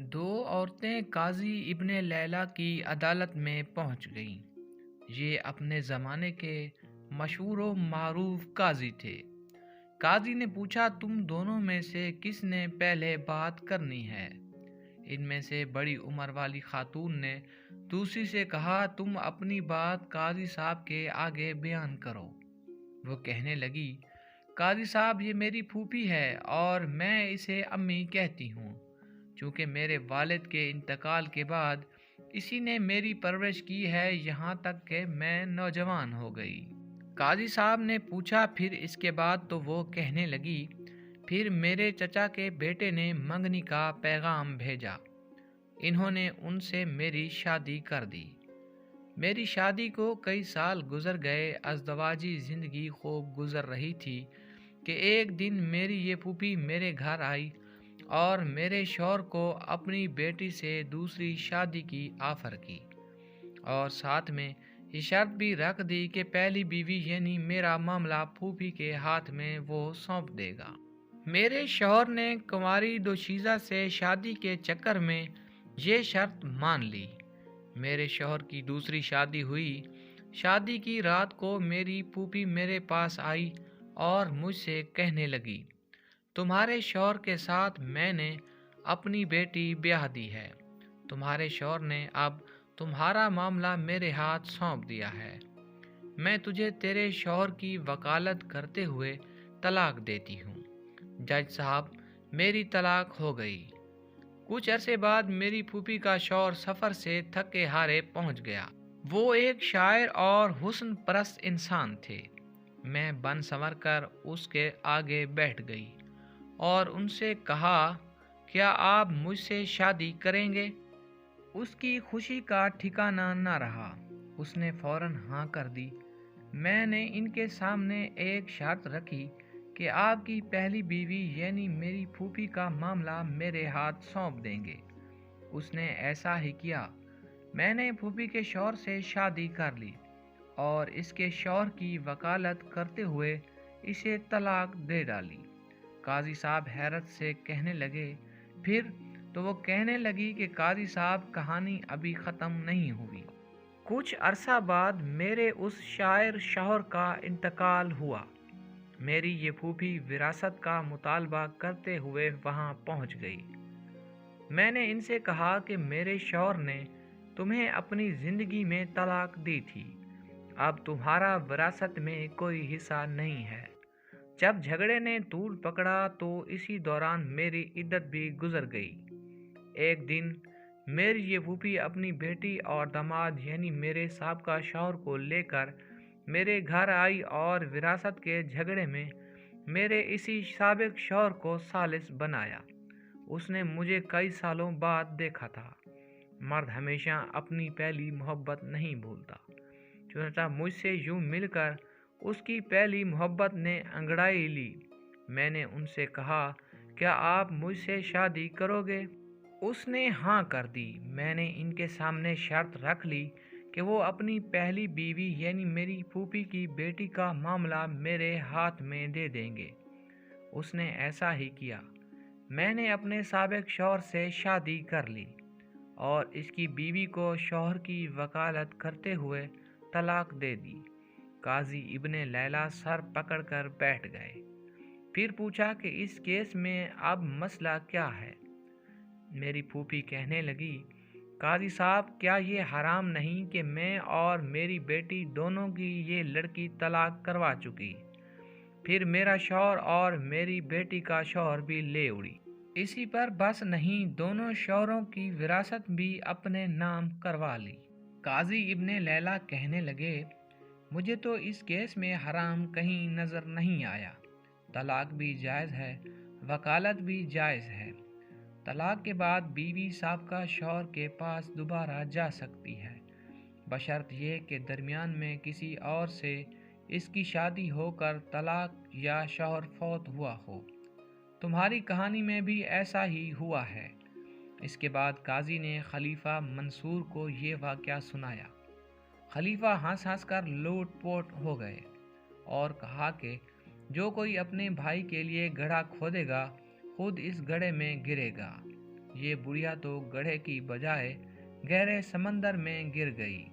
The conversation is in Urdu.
دو عورتیں قاضی ابن لیلہ کی عدالت میں پہنچ گئیں۔ یہ اپنے زمانے کے مشہور و معروف قاضی تھے۔ قاضی نے پوچھا، تم دونوں میں سے کس نے پہلے بات کرنی ہے؟ ان میں سے بڑی عمر والی خاتون نے دوسری سے کہا، تم اپنی بات قاضی صاحب کے آگے بیان کرو۔ وہ کہنے لگی، قاضی صاحب، یہ میری پھوپھی ہے اور میں اسے امی کہتی ہوں، چونکہ میرے والد کے انتقال کے بعد اسی نے میری پرورش کی ہے یہاں تک کہ میں نوجوان ہو گئی۔ قاضی صاحب نے پوچھا، پھر اس کے بعد؟ تو وہ کہنے لگی، پھر میرے چچا کے بیٹے نے منگنی کا پیغام بھیجا۔ انہوں نے ان سے میری شادی کر دی۔ میری شادی کو کئی سال گزر گئے، ازدواجی زندگی خوب گزر رہی تھی کہ ایک دن میری یہ پھوپھی میرے گھر آئی اور میرے شوہر کو اپنی بیٹی سے دوسری شادی کی آفر کی، اور ساتھ میں یہ شرط بھی رکھ دی کہ پہلی بیوی یعنی میرا معاملہ پھوپھی کے ہاتھ میں وہ سونپ دے گا۔ میرے شوہر نے کنواری دوشیزہ سے شادی کے چکر میں یہ شرط مان لی۔ میرے شوہر کی دوسری شادی ہوئی۔ شادی کی رات کو میری پھوپھی میرے پاس آئی اور مجھ سے کہنے لگی، تمہارے شوہر کے ساتھ میں نے اپنی بیٹی بیاہ دی ہے۔ تمہارے شوہر نے اب تمہارا معاملہ میرے ہاتھ سونپ دیا ہے۔ میں تجھے تیرے شوہر کی وکالت کرتے ہوئے طلاق دیتی ہوں۔ جج صاحب، میری طلاق ہو گئی۔ کچھ عرصے بعد میری پھوپھی کا شوہر سفر سے تھکے ہارے پہنچ گیا۔ وہ ایک شاعر اور حسن پرست انسان تھے۔ میں بن سنور کر اس کے آگے بیٹھ گئی اور ان سے کہا، کیا آپ مجھ سے شادی کریں گے؟ اس کی خوشی کا ٹھکانہ نہ رہا۔ اس نے فوراً ہاں کر دی۔ میں نے ان کے سامنے ایک شرط رکھی کہ آپ کی پہلی بیوی یعنی میری پھوپھی کا معاملہ میرے ہاتھ سونپ دیں گے۔ اس نے ایسا ہی کیا۔ میں نے پھوپھی کے شوہر سے شادی کر لی اور اس کے شوہر کی وکالت کرتے ہوئے اسے طلاق دے ڈالی۔ قاضی صاحب حیرت سے کہنے لگے، پھر؟ تو وہ کہنے لگی کہ قاضی صاحب، کہانی ابھی ختم نہیں ہوئی۔ کچھ عرصہ بعد میرے اس شاعر شوہر کا انتقال ہوا۔ میری یہ پھوپھی وراثت کا مطالبہ کرتے ہوئے وہاں پہنچ گئی۔ میں نے ان سے کہا کہ میرے شوہر نے تمہیں اپنی زندگی میں طلاق دی تھی، اب تمہارا وراثت میں کوئی حصہ نہیں ہے۔ جب جھگڑے نے طول پکڑا تو اسی دوران میری عدت بھی گزر گئی۔ ایک دن میری یہ پھوپھی اپنی بیٹی اور داماد یعنی میرے سابقہ شوہر کو لے کر میرے گھر آئی اور وراثت کے جھگڑے میں میرے اسی سابق شوہر کو ثالث بنایا۔ اس نے مجھے کئی سالوں بعد دیکھا تھا۔ مرد ہمیشہ اپنی پہلی محبت نہیں بھولتا، چنانچہ مجھ سے یوں مل کر اس کی پہلی محبت نے انگڑائی لی۔ میں نے ان سے کہا، کیا آپ مجھ سے شادی کرو گے؟ اس نے ہاں کر دی۔ میں نے ان کے سامنے شرط رکھ لی کہ وہ اپنی پہلی بیوی یعنی میری پھوپھی کی بیٹی کا معاملہ میرے ہاتھ میں دے دیں گے۔ اس نے ایسا ہی کیا۔ میں نے اپنے سابق شوہر سے شادی کر لی اور اس کی بیوی کو شوہر کی وکالت کرتے ہوئے طلاق دے دی۔ قاضی ابن لیلہ سر پکڑ کر بیٹھ گئے۔ پھر پوچھا کہ اس کیس میں اب مسئلہ کیا ہے؟ میری پھوپھی کہنے لگی، قاضی صاحب، کیا یہ حرام نہیں کہ میں اور میری بیٹی دونوں کی یہ لڑکی طلاق کروا چکی، پھر میرا شوہر اور میری بیٹی کا شوہر بھی لے اڑی؟ اسی پر بس نہیں، دونوں شوہروں کی وراثت بھی اپنے نام کروا لی۔ قاضی ابن لیلہ کہنے لگے، مجھے تو اس کیس میں حرام کہیں نظر نہیں آیا۔ طلاق بھی جائز ہے، وکالت بھی جائز ہے۔ طلاق کے بعد بیوی سابقہ شوہر کے پاس دوبارہ جا سکتی ہے، بشرط یہ کہ درمیان میں کسی اور سے اس کی شادی ہو کر طلاق یا شوہر فوت ہوا ہو۔ تمہاری کہانی میں بھی ایسا ہی ہوا ہے۔ اس کے بعد قاضی نے خلیفہ منصور کو یہ واقعہ سنایا۔ خلیفہ ہنس ہنس کر لوٹ پوٹ ہو گئے اور کہا کہ جو کوئی اپنے بھائی کے لیے گڑھا کھودے گا خود اس گڑھے میں گرے گا۔ یہ بڑھیا تو گڑھے کی بجائے گہرے سمندر میں گر گئی۔